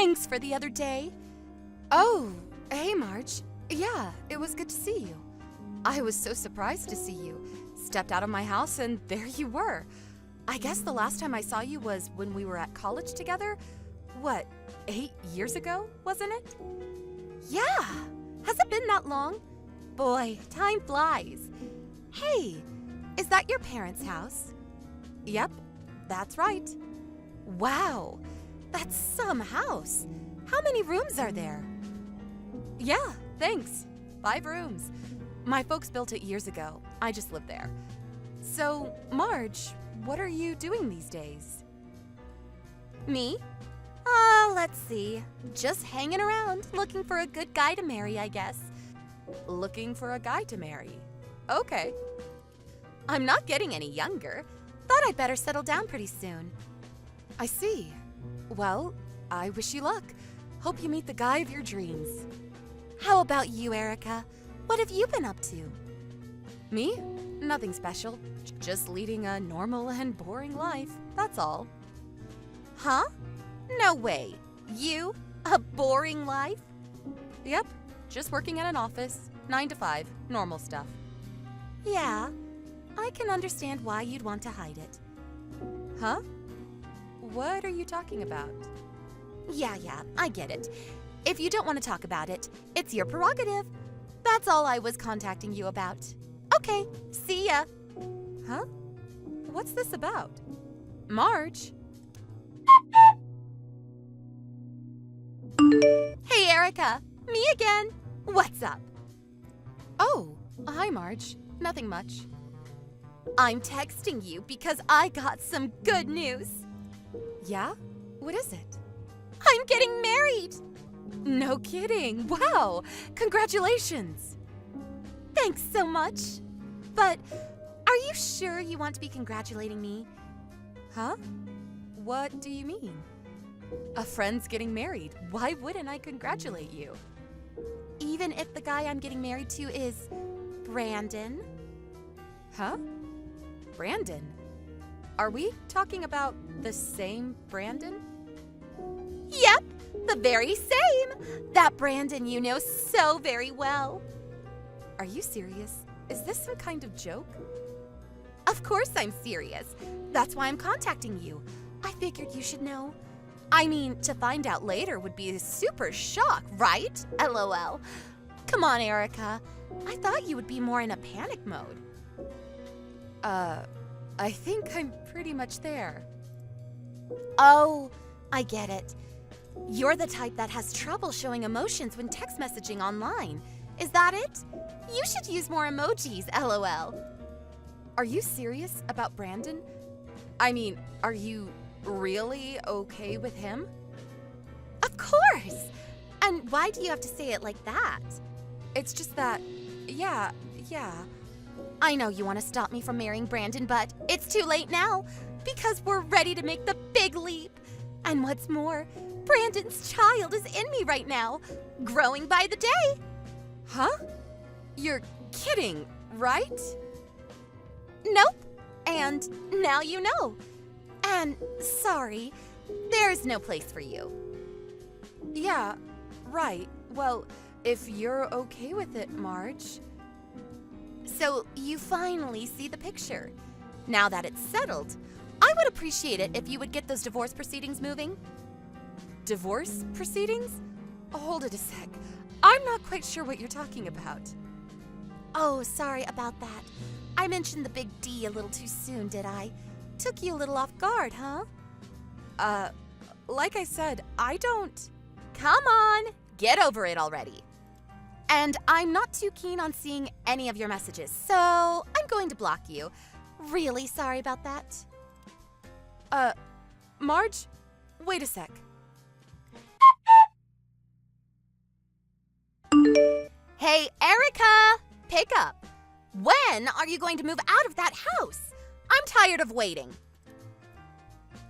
Thanks for the other day. Oh, hey, Marge. Yeah, it was good to see you. I was so surprised to see you. Stepped out of my house and there you were. I guess the last time I saw you was when we were at college together. What, 8 years ago, wasn't it? Yeah, has it been that long? Boy, time flies. Hey, is that your parents' house? Yep, that's right. Wow, that's some house. How many rooms are there? Yeah, thanks. 5 rooms. My folks built it years ago. I just live there. So, Marge, what are you doing these days? Me? Let's see. Just hanging around, looking for a good guy to marry, I guess. Looking for a guy to marry. Okay. I'm not getting any younger. Thought I'd better settle down pretty soon. I see. Well, I wish you luck. Hope you meet the guy of your dreams. How about you, Erica? What have you been up to? Me? Nothing special. Just leading a normal and boring life, that's all. Huh? No way. You? A boring life? Yep, just working at an office, 9 to 5, normal stuff. Yeah, I can understand why you'd want to hide it. Huh? What are you talking about? Yeah, I get it. If you don't want to talk about it, it's your prerogative. That's all I was contacting you about. Okay, see ya. Huh? What's this about? Marge? Hey, Erica. Me again. What's up? Oh, hi, Marge. Nothing much. I'm texting you because I got some good news. Yeah? What is it? I'm getting married. No kidding. Wow. Congratulations. Thanks so much. But are you sure you want to be congratulating me? Huh? What do you mean? A friend's getting married. Why wouldn't I congratulate you? Even if the guy I'm getting married to is Brandon? Huh? Brandon? Are we talking about the same Brandon? Yep, the very same. That Brandon you know so very well. Are you serious? Is this some kind of joke? Of course I'm serious. That's why I'm contacting you. I figured you should know. I mean, to find out later would be a super shock, right? LOL. Come on, Erica. I thought you would be more in a panic mode. I think I'm pretty much there. Oh, I get it. You're the type that has trouble showing emotions when text messaging online. Is that it? You should use more emojis, LOL. Are you serious about Brandon? I mean, are you really okay with him? Of course! And why do you have to say it like that? It's just that, yeah. I know you want to stop me from marrying Brandon, but it's too late now because we're ready to make the big leap. And what's more, Brandon's child is in me right now, growing by the day. Huh? You're kidding, right? Nope. And now you know. And sorry, there's no place for you. Yeah, right. Well, if you're okay with it, Marge. So you finally see the picture. Now that it's settled, I would appreciate it if you would get those divorce proceedings moving. Divorce proceedings? Hold it a sec. I'm not quite sure what you're talking about. Oh, sorry about that. I mentioned the big D a little too soon, did I? Took you a little off guard, huh? Like I said, I don't... Come on, get over it already. And I'm not too keen on seeing any of your messages, so I'm going to block you. Really sorry about that. Marge, wait a sec. Hey, Erica! Pick up. When are you going to move out of that house? I'm tired of waiting.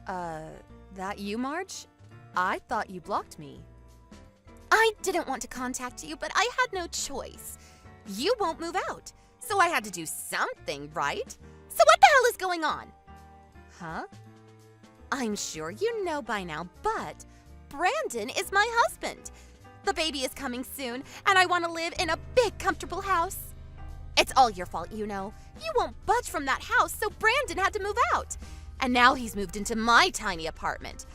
That you, Marge? I thought you blocked me. I didn't want to contact you, but I had no choice. You won't move out, so I had to do something, right? So what the hell is going on? Huh? I'm sure you know by now, but Brandon is my husband. The baby is coming soon, and I want to live in a big, comfortable house. It's all your fault, you know. You won't budge from that house, so Brandon had to move out. And now he's moved into my tiny apartment.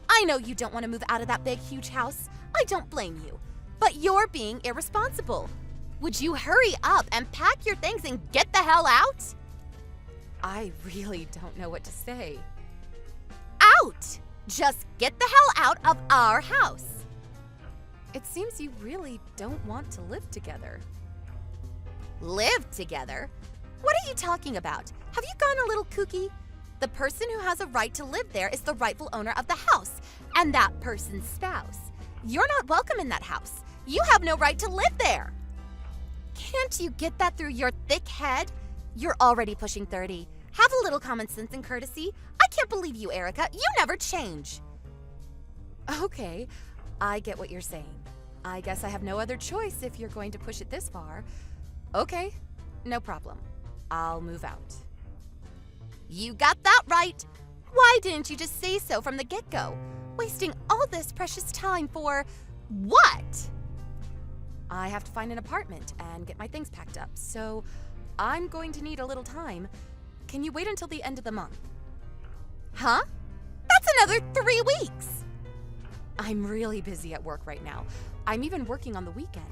I know you don't want to move out of that big, huge house. I don't blame you. But you're being irresponsible. Would you hurry up and pack your things and get the hell out? I really don't know what to say. Out! Just get the hell out of our house. It seems you really don't want to live together. Live together? What are you talking about? Have you gone a little kooky? The person who has a right to live there is the rightful owner of the house, and that person's spouse. You're not welcome in that house. You have no right to live there. Can't you get that through your thick head? You're already pushing 30. Have a little common sense and courtesy. I can't believe you, Erica. You never change. Okay, I get what you're saying. I guess I have no other choice if you're going to push it this far. Okay, no problem. I'll move out. You got that right. Why didn't you just say so from the get-go? Wasting all this precious time for what? I have to find an apartment and get my things packed up, so I'm going to need a little time. Can you wait until the end of the month? Huh? That's another 3 weeks! I'm really busy at work right now. I'm even working on the weekend.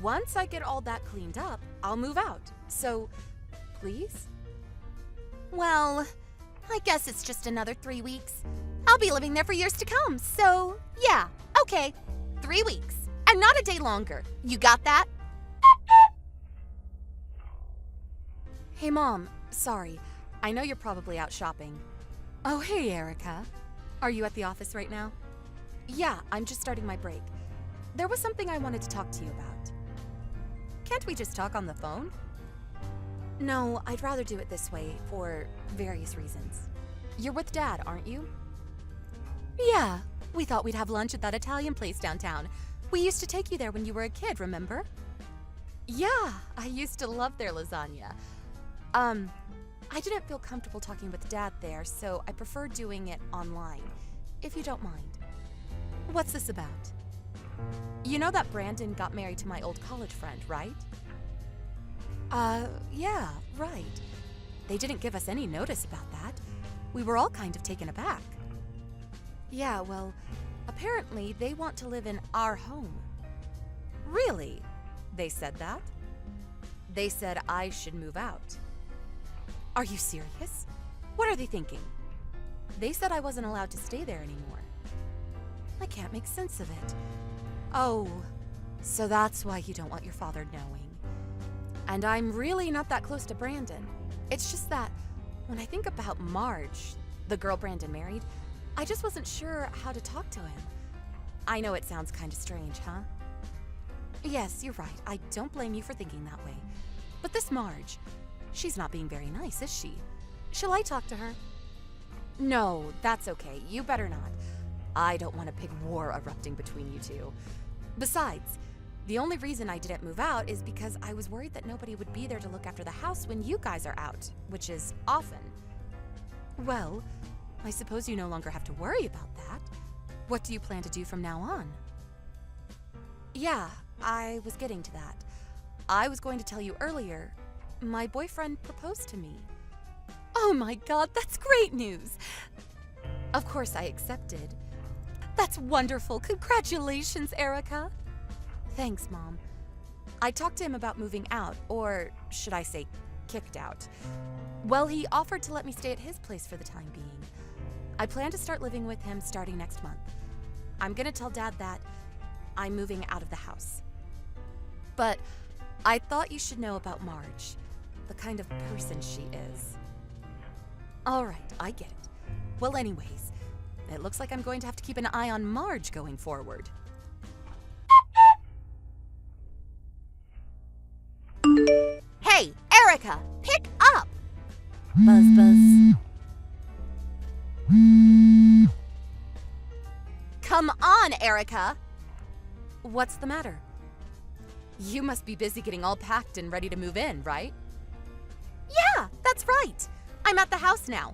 Once I get all that cleaned up, I'll move out. So, please? Well, I guess it's just another 3 weeks. I'll be living there for years to come, so yeah, okay. 3 weeks, and not a day longer. You got that? Hey, Mom, sorry. I know you're probably out shopping. Oh, hey, Erica. Are you at the office right now? Yeah, I'm just starting my break. There was something I wanted to talk to you about. Can't we just talk on the phone? No, I'd rather do it this way for various reasons. You're with Dad, aren't you? Yeah, we thought we'd have lunch at that Italian place downtown. We used to take you there when you were a kid, remember? Yeah, I used to love their lasagna. I didn't feel comfortable talking with Dad there, so I prefer doing it online, if you don't mind. What's this about? You know that Brandon got married to my old college friend, right? Yeah, right. They didn't give us any notice about that. We were all kind of taken aback. Yeah, well, apparently they want to live in our home. Really? They said that? They said I should move out. Are you serious? What are they thinking? They said I wasn't allowed to stay there anymore. I can't make sense of it. Oh, so that's why you don't want your father knowing. And I'm really not that close to Brandon. It's just that when I think about Marge, the girl Brandon married, I just wasn't sure how to talk to him. I know it sounds kind of strange, huh? Yes, you're right. I don't blame you for thinking that way. But this Marge, she's not being very nice, is she? Shall I talk to her? No, that's okay. You better not. I don't want a big war erupting between you two. Besides, the only reason I didn't move out is because I was worried that nobody would be there to look after the house when you guys are out, which is often. Well, I suppose you no longer have to worry about that. What do you plan to do from now on? Yeah, I was getting to that. I was going to tell you earlier, my boyfriend proposed to me. Oh my God, that's great news! Of course I accepted. That's wonderful. Congratulations, Erica. Thanks, Mom. I talked to him about moving out, or should I say, kicked out. Well, he offered to let me stay at his place for the time being. I plan to start living with him starting next month. I'm gonna tell Dad that I'm moving out of the house. But I thought you should know about Marge, the kind of person she is. All right, I get it. Well, anyways, it looks like I'm going to have to keep an eye on Marge going forward. Hey, Erica, pick up! Buzz, buzz. Come on, Erica! What's the matter? You must be busy getting all packed and ready to move in, right? Yeah, that's right. I'm at the house now.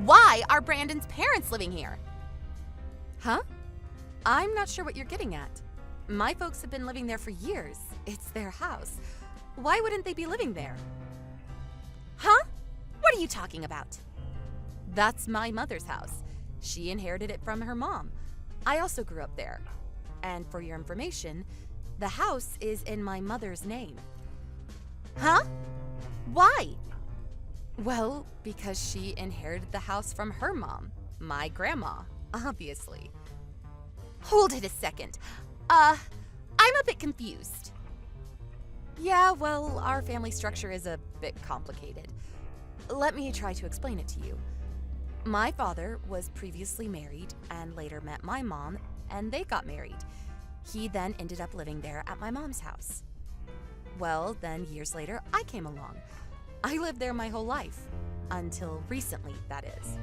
Why are Brandon's parents living here? Huh? I'm not sure what you're getting at. My folks have been living there for years. It's their house. Why wouldn't they be living there? Huh? What are you talking about? That's my mother's house. She inherited it from her mom. I also grew up there. And for your information, the house is in my mother's name. Huh? Why? Well, because she inherited the house from her mom, my grandma, obviously. Hold it a second. I'm a bit confused. Yeah, well, our family structure is a bit complicated. Let me try to explain it to you. My father was previously married and later met my mom, and they got married. He then ended up living there at my mom's house. Well, then years later, I came along. I lived there my whole life. Until recently, that is.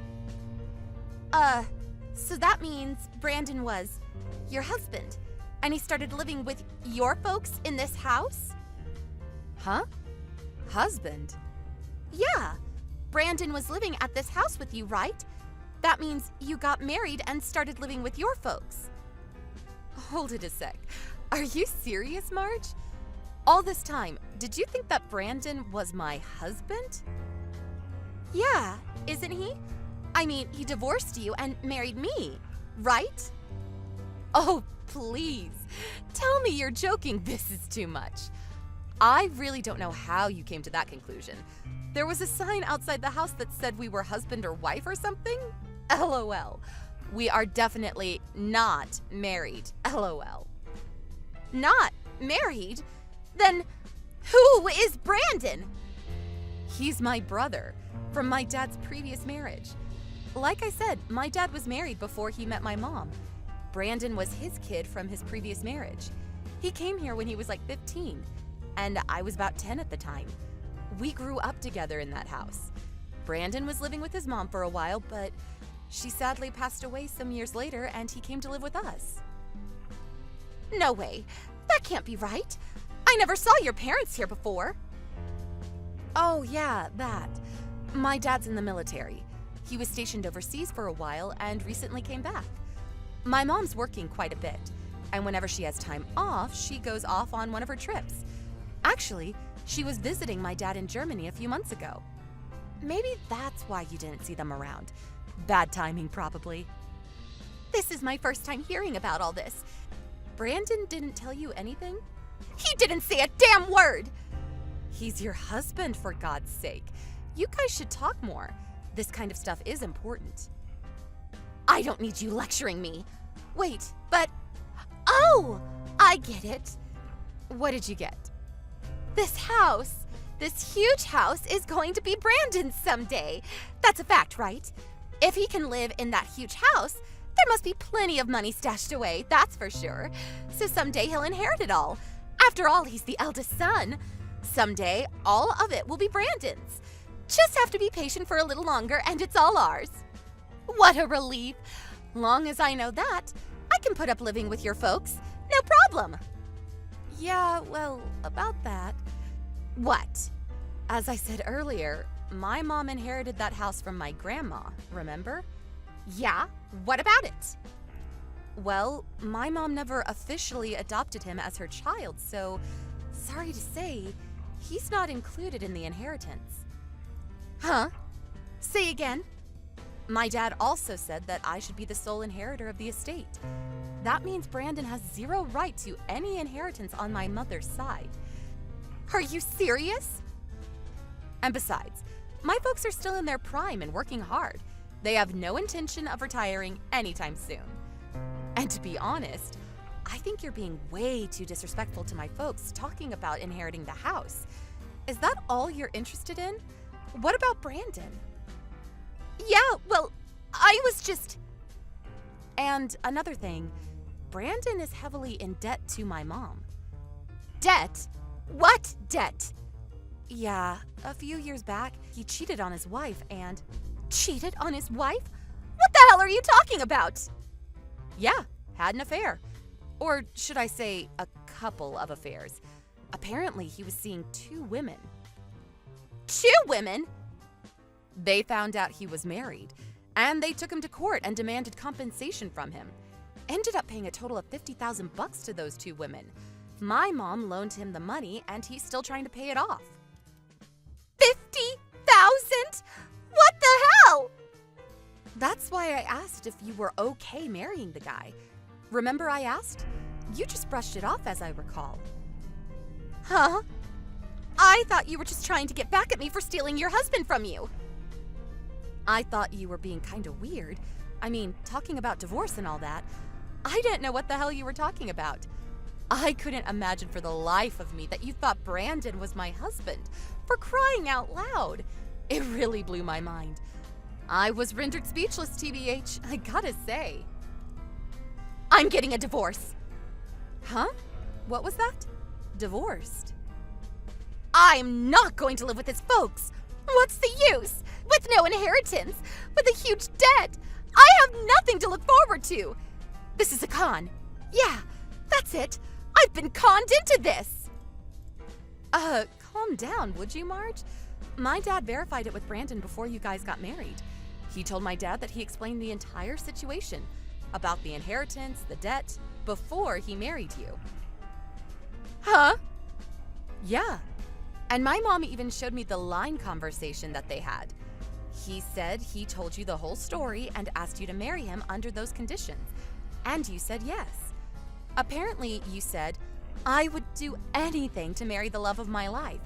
So that means Brandon was your husband, and he started living with your folks in this house? Huh? Husband? Yeah. Brandon was living at this house with you, right? That means you got married and started living with your folks. Hold it a sec. Are you serious, Marge? All this time, did you think that Brandon was my husband? Yeah, isn't he? I mean, he divorced you and married me, right? Oh, please. Tell me you're joking. This is too much. I really don't know how you came to that conclusion. There was a sign outside the house that said we were husband or wife or something? LOL. We are definitely not married. LOL. Not married? Then who is Brandon? He's my brother from my dad's previous marriage. Like I said, my dad was married before he met my mom. Brandon was his kid from his previous marriage. He came here when he was like 15, and I was about 10 at the time. We grew up together in that house. Brandon was living with his mom for a while, but she sadly passed away some years later, and he came to live with us. No way. That can't be right. I never saw your parents here before. Oh, yeah, that. My dad's in the military. He was stationed overseas for a while and recently came back. My mom's working quite a bit, and whenever she has time off, she goes off on one of her trips. Actually, she was visiting my dad in Germany a few months ago. Maybe that's why you didn't see them around. Bad timing, probably. This is my first time hearing about all this. Brandon didn't tell you anything? He didn't say a damn word! He's your husband, for God's sake. You guys should talk more. This kind of stuff is important. I don't need you lecturing me. Wait, but... Oh! I get it. What did you get? This house, this huge house, is going to be Brandon's someday. That's a fact, right? If he can live in that huge house, there must be plenty of money stashed away, that's for sure. So someday he'll inherit it all. After all, he's the eldest son. Someday, all of it will be Brandon's. Just have to be patient for a little longer and it's all ours. What a relief. Long as I know that, I can put up living with your folks. No problem. Yeah, well, about that. What? As I said earlier, my mom inherited that house from my grandma, remember? Yeah, what about it? Well, my mom never officially adopted him as her child, so sorry to say, he's not included in the inheritance. Huh? Say again? My dad also said that I should be the sole inheritor of the estate. That means Brandon has zero right to any inheritance on my mother's side. Are you serious? And besides, my folks are still in their prime and working hard. They have no intention of retiring anytime soon. And to be honest, I think you're being way too disrespectful to my folks talking about inheriting the house. Is that all you're interested in? What about Brandon? Yeah, well, I was just... And another thing, Brandon is heavily in debt to my mom. Debt? What debt? Yeah, a few years back, he cheated on his wife and... Cheated on his wife? What the hell are you talking about? Yeah, had an affair. Or should I say, a couple of affairs. Apparently, he was seeing 2 women. 2 women? They found out he was married, and they took him to court and demanded compensation from him. ended up paying a total of 50,000 bucks to those two women. My mom loaned him the money and he's still trying to pay it off. 50,000? What the hell? That's why I asked if you were okay marrying the guy. Remember I asked? You just brushed it off as I recall. Huh? I thought you were just trying to get back at me for stealing your husband from you. I thought you were being kind of weird. I mean, talking about divorce and all that. I didn't know what the hell you were talking about. I couldn't imagine for the life of me that you thought Brandon was my husband. For crying out loud. It really blew my mind. I was rendered speechless, TBH, I gotta say. I'm getting a divorce. Huh? What was that? Divorced? I'm not going to live with his folks. What's the use? With no inheritance, with a huge debt, I have nothing to look forward to. This is a con. Yeah, that's it. I've been conned into this. Calm down, would you, Marge? My dad verified it with Brandon before you guys got married. He told my dad that he explained the entire situation about the inheritance, the debt, before he married you. Huh? Yeah. And my mom even showed me the line conversation that they had. He said he told you the whole story and asked you to marry him under those conditions. And you said yes. Apparently, you said, I would do anything to marry the love of my life,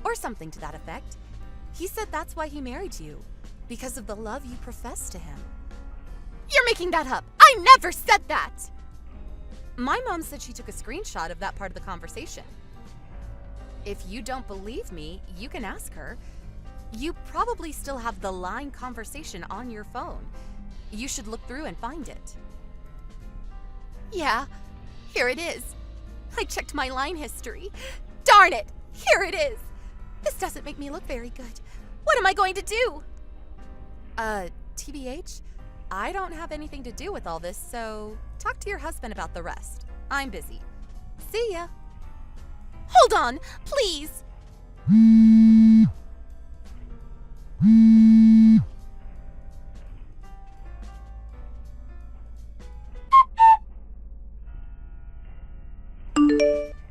or something to that effect. He said that's why he married you, because of the love you profess to him. You're making that up. I never said that. My mom said she took a screenshot of that part of the conversation. If you don't believe me, you can ask her. You probably still have the line conversation on your phone. You should look through and find it. Yeah, here it is. I checked my line history. Darn it, here it is. This doesn't make me look very good. What am I going to do? TBH, I don't have anything to do with all this, so talk to your husband about the rest. I'm busy. See ya. Hold on, please.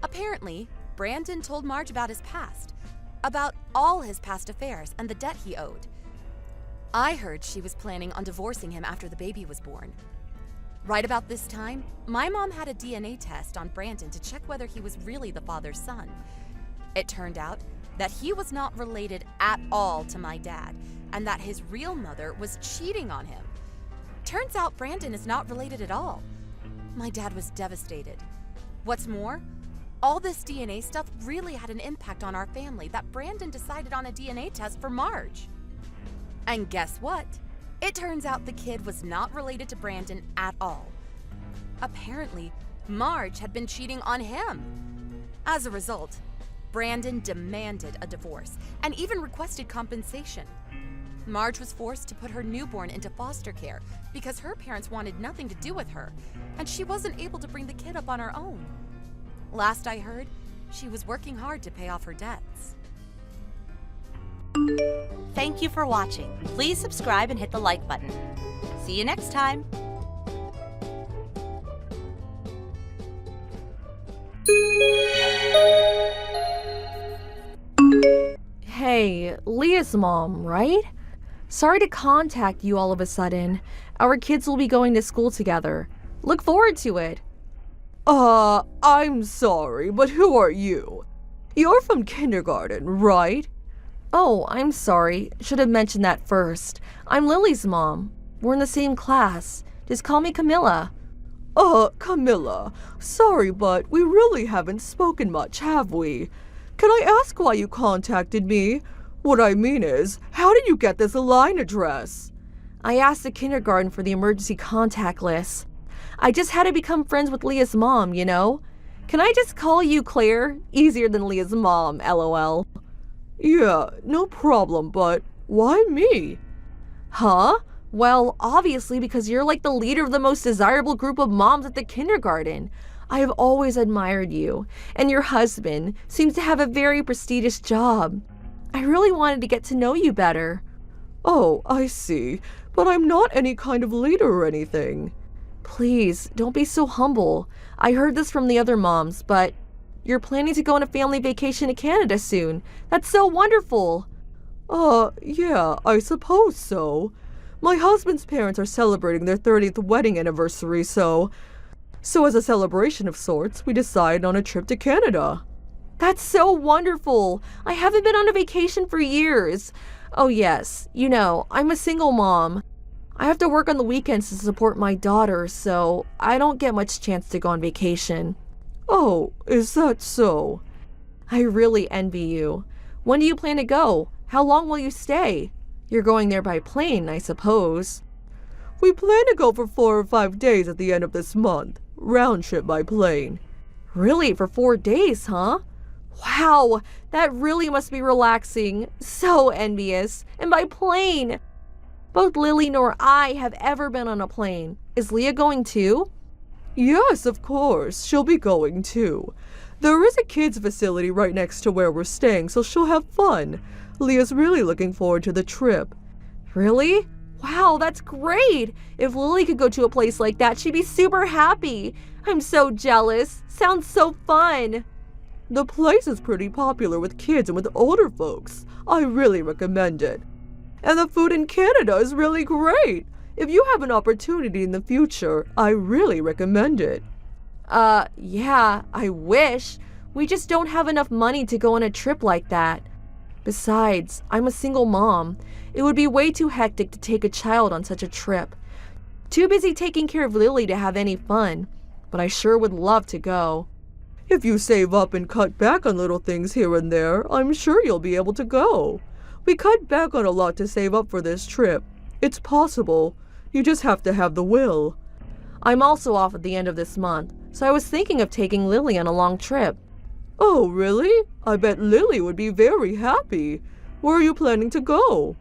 Apparently, Brandon told Marge about his past, about all his past affairs and the debt he owed. I heard she was planning on divorcing him after the baby was born. Right about this time, my mom had a DNA test on Brandon to check whether he was really the father's son. It turned out that he was not related at all to my dad, and that his real mother was cheating on him. Turns out Brandon is not related at all. My dad was devastated. What's more, all this DNA stuff really had an impact on our family that Brandon decided on a DNA test for Marge. And guess what? It turns out the kid was not related to Brandon at all. Apparently, Marge had been cheating on him. As a result, Brandon demanded a divorce and even requested compensation. Marge was forced to put her newborn into foster care because her parents wanted nothing to do with her, and she wasn't able to bring the kid up on her own. Last I heard, she was working hard to pay off her debts. Thank you for watching. Please subscribe and hit the like button. See you next time. Hey, Leah's mom, right? Sorry to contact you all of a sudden. Our kids will be going to school together. Look forward to it. I'm sorry, but who are you? You're from kindergarten, right? Oh, I'm sorry. Should have mentioned that first. I'm Lily's mom. We're in the same class. Just call me Camilla. Camilla. Sorry, but we really haven't spoken much, have we? Can I ask why you contacted me? What I mean is, how did you get this line address? I asked the kindergarten for the emergency contact list. I just had to become friends with Leah's mom, you know? Can I just call you Claire? Easier than Leah's mom, LOL. Yeah, no problem, but why me? Huh? Well, obviously because you're like the leader of the most desirable group of moms at the kindergarten. I have always admired you, and your husband seems to have a very prestigious job. I really wanted to get to know you better. Oh, I see, but I'm not any kind of leader or anything. Please, don't be so humble. I heard this from the other moms, but you're planning to go on a family vacation to Canada soon. That's so wonderful. Yeah, I suppose so. My husband's parents are celebrating their 30th wedding anniversary, so as a celebration of sorts, we decided on a trip to Canada. That's so wonderful. I haven't been on a vacation for years. Oh yes, I'm a single mom. I have to work on the weekends to support my daughter, so I don't get much chance to go on vacation. Oh, is that so? I really envy you. When do you plan to go? How long will you stay? You're going there by plane, I suppose. We plan to go for 4 or 5 days at the end of this month. Round trip by plane. Really? For 4 days, huh? Wow, that really must be relaxing. So envious. And by plane. Both Lily nor I have ever been on a plane. Is Leah going too? Yes, of course. She'll be going too. There is a kids' facility right next to where we're staying, so she'll have fun. Leah's really looking forward to the trip. Really? Wow, that's great! If Lily could go to a place like that, she'd be super happy. I'm so jealous. Sounds so fun. The place is pretty popular with kids and with older folks. I really recommend it. And the food in Canada is really great. If you have an opportunity in the future, I really recommend it. Yeah, I wish. We just don't have enough money to go on a trip like that. Besides, I'm a single mom. It would be way too hectic to take a child on such a trip. Too busy taking care of Lily to have any fun. But I sure would love to go. If you save up and cut back on little things here and there, I'm sure you'll be able to go. We cut back on a lot to save up for this trip. It's possible. You just have to have the will. I'm also off at the end of this month, so I was thinking of taking Lily on a long trip. Oh, really? I bet Lily would be very happy. Where are you planning to go?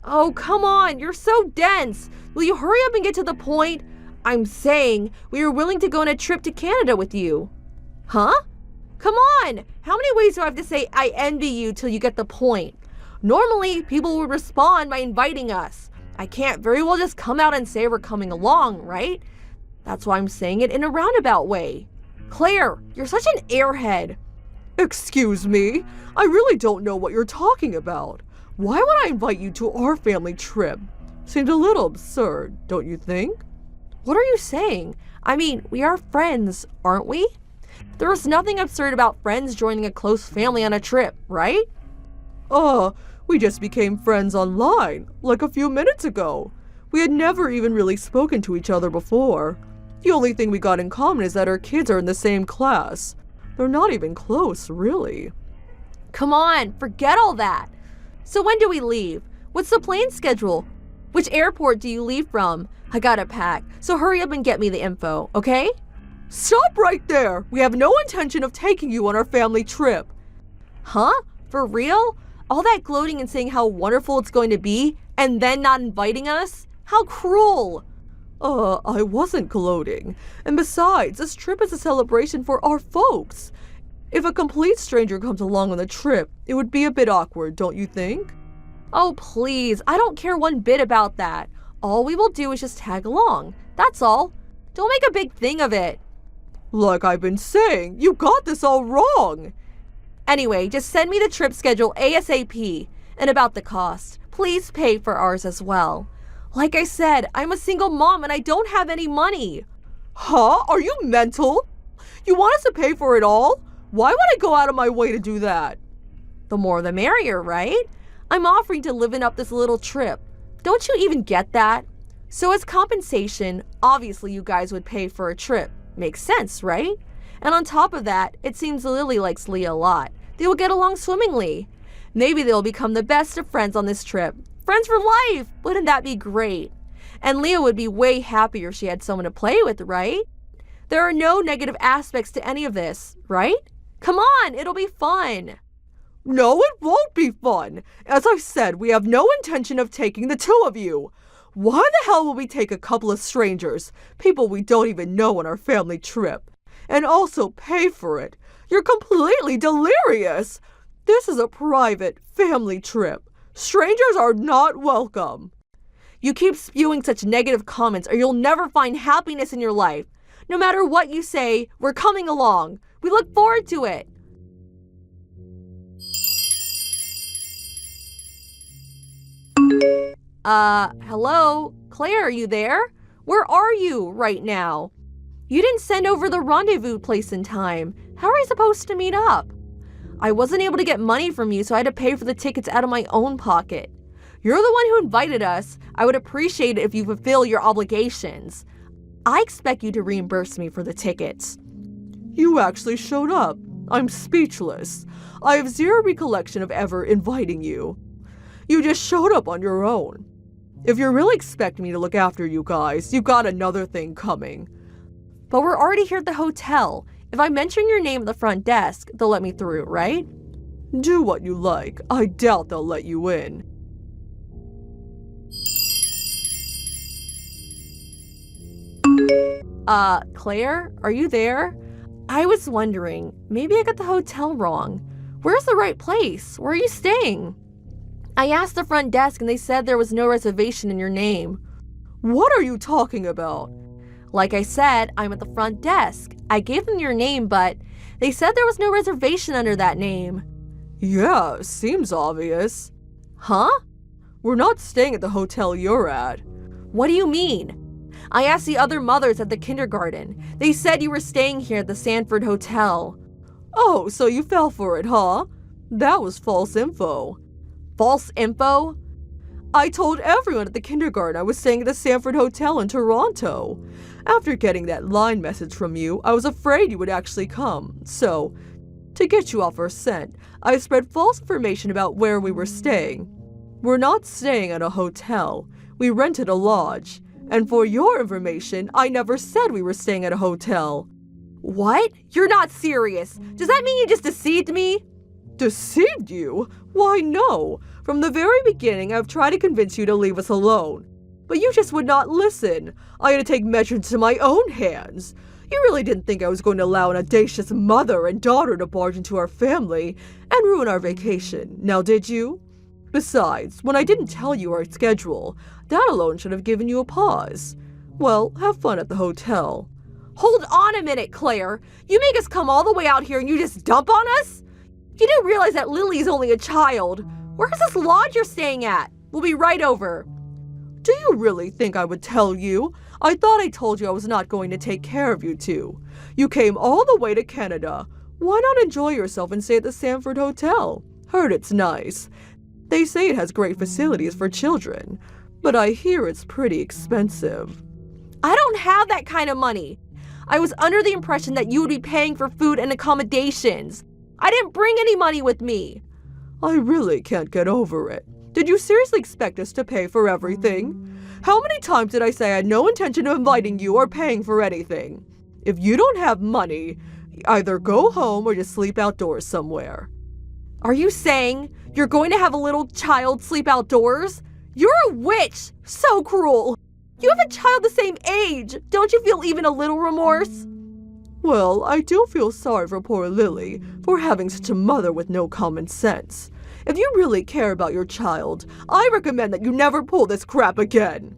Oh, come on, you're so dense. Will you hurry up and get to the point? I'm saying we are willing to go on a trip to Canada with you. Huh? Come on! How many ways do I have to say I envy you till you get the point? Normally, people would respond by inviting us. I can't very well just come out and say we're coming along, right? That's why I'm saying it in a roundabout way. Claire, you're such an airhead. Excuse me? I really don't know what you're talking about. Why would I invite you to our family trip? Seems a little absurd, don't you think? What are you saying? I mean, we are friends, aren't we? There is nothing absurd about friends joining a close family on a trip, right? We just became friends online, like a few minutes ago. We had never even really spoken to each other before. The only thing we got in common is that our kids are in the same class. They're not even close, really. Come on, forget all that. So when do we leave? What's the plane schedule? Which airport do you leave from? I gotta pack, so hurry up and get me the info, okay? Stop right there! We have no intention of taking you on our family trip. Huh? For real? All that gloating and saying how wonderful it's going to be, and then not inviting us? How cruel! I wasn't gloating. And besides, this trip is a celebration for our folks. If a complete stranger comes along on the trip, it would be a bit awkward, don't you think? Oh, please, I don't care one bit about that. All we will do is just tag along. That's all. Don't make a big thing of it. Like I've been saying, you got this all wrong. Anyway, just send me the trip schedule ASAP. And about the cost, please pay for ours as well. Like I said, I'm a single mom and I don't have any money. Huh? Are you mental? You want us to pay for it all? Why would I go out of my way to do that? The more the merrier, right? I'm offering to liven up this little trip. Don't you even get that? So as compensation, obviously you guys would pay for a trip. Makes sense, right? And on top of that, it seems Lily likes Leah a lot. They will get along swimmingly. Maybe they'll become the best of friends on this trip. Friends for life! Wouldn't that be great? And Leah would be way happier if she had someone to play with, right? There are no negative aspects to any of this, right? Come on, it'll be fun. No, it won't be fun. As I said, we have no intention of taking the two of you. Why the hell will we take a couple of strangers, people we don't even know, on our family trip? And also pay for it? You're completely delirious. This is a private family trip. Strangers are not welcome. You keep spewing such negative comments or you'll never find happiness in your life. No matter what you say, we're coming along. We look forward to it. Hello? Claire, are you there? Where are you right now? You didn't send over the rendezvous place in time. How are we supposed to meet up? I wasn't able to get money from you, so I had to pay for the tickets out of my own pocket. You're the one who invited us. I would appreciate it if you fulfill your obligations. I expect you to reimburse me for the tickets. You actually showed up. I'm speechless. I have zero recollection of ever inviting you. You just showed up on your own. If you're really expecting me to look after you guys, you've got another thing coming. But we're already here at the hotel. If I mention your name at the front desk, they'll let me through, right? Do what you like. I doubt they'll let you in. Claire, are you there? I was wondering, maybe I got the hotel wrong. Where's the right place? Where are you staying? I asked the front desk and they said there was no reservation in your name. What are you talking about? Like I said, I'm at the front desk. I gave them your name, but they said there was no reservation under that name. Yeah, seems obvious. Huh? We're not staying at the hotel you're at. What do you mean? I asked the other mothers at the kindergarten. They said you were staying here at the Sanford Hotel. Oh, so you fell for it, huh? That was false info. False info? I told everyone at the kindergarten I was staying at the Sanford Hotel in Toronto. After getting that line message from you, I was afraid you would actually come. So, to get you off our scent, I spread false information about where we were staying. We're not staying at a hotel. We rented a lodge. And for your information, I never said we were staying at a hotel. What? You're not serious. Does that mean you just deceived me? Deceived you? Why, no. From the very beginning, I've tried to convince you to leave us alone. But you just would not listen. I had to take measures into my own hands. You really didn't think I was going to allow an audacious mother and daughter to barge into our family and ruin our vacation, now did you? Besides, when I didn't tell you our schedule, that alone should have given you a pause. Well, have fun at the hotel. Hold on a minute, Claire. You make us come all the way out here and you just dump on us? You do realize that Lily's only a child. Where's this lodge you're staying at? We'll be right over. Do you really think I would tell you? I thought I told you I was not going to take care of you two. You came all the way to Canada. Why not enjoy yourself and stay at the Sanford Hotel? Heard it's nice. They say it has great facilities for children, but I hear it's pretty expensive. I don't have that kind of money. I was under the impression that you would be paying for food and accommodations. I didn't bring any money with me. I really can't get over it. Did you seriously expect us to pay for everything? How many times did I say I had no intention of inviting you or paying for anything? If you don't have money, either go home or just sleep outdoors somewhere. Are you saying you're going to have a little child sleep outdoors? You're a witch! So cruel! You have a child the same age! Don't you feel even a little remorse? Well, I do feel sorry for poor Lily for having such a mother with no common sense. If you really care about your child, I recommend that you never pull this crap again.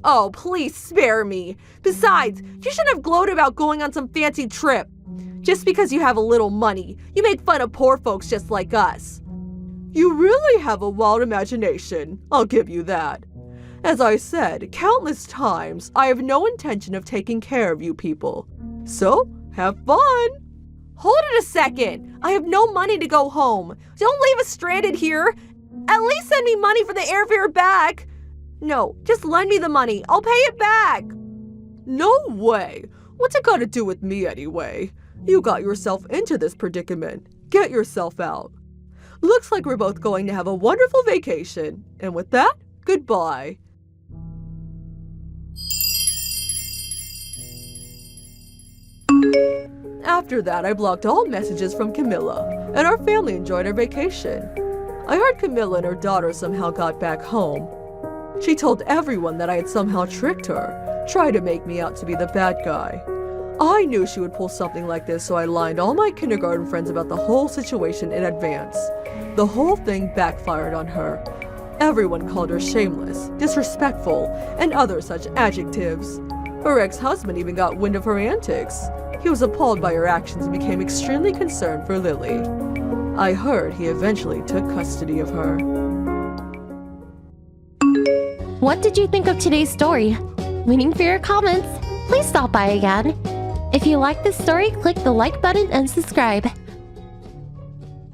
Oh, please spare me. Besides, you shouldn't have gloated about going on some fancy trip. Just because you have a little money, you make fun of poor folks just like us. You really have a wild imagination, I'll give you that. As I said countless times, I have no intention of taking care of you people. So, have fun! Hold it a second. I have no money to go home. Don't leave us stranded here. At least send me money for the airfare back. No, just lend me the money. I'll pay it back. No way. What's it got to do with me anyway? You got yourself into this predicament. Get yourself out. Looks like we're both going to have a wonderful vacation. And with that, goodbye. After that, I blocked all messages from Camilla, and our family enjoyed our vacation. I heard Camilla and her daughter somehow got back home. She told everyone that I had somehow tricked her, tried to make me out to be the bad guy. I knew she would pull something like this, so I lied all my kindergarten friends about the whole situation in advance. The whole thing backfired on her. Everyone called her shameless, disrespectful, and other such adjectives. Her ex-husband even got wind of her antics. He was appalled by her actions and became extremely concerned for Lily. I heard he eventually took custody of her. What did you think of today's story? Waiting for your comments. Please stop by again. If you like this story, click the like button and subscribe.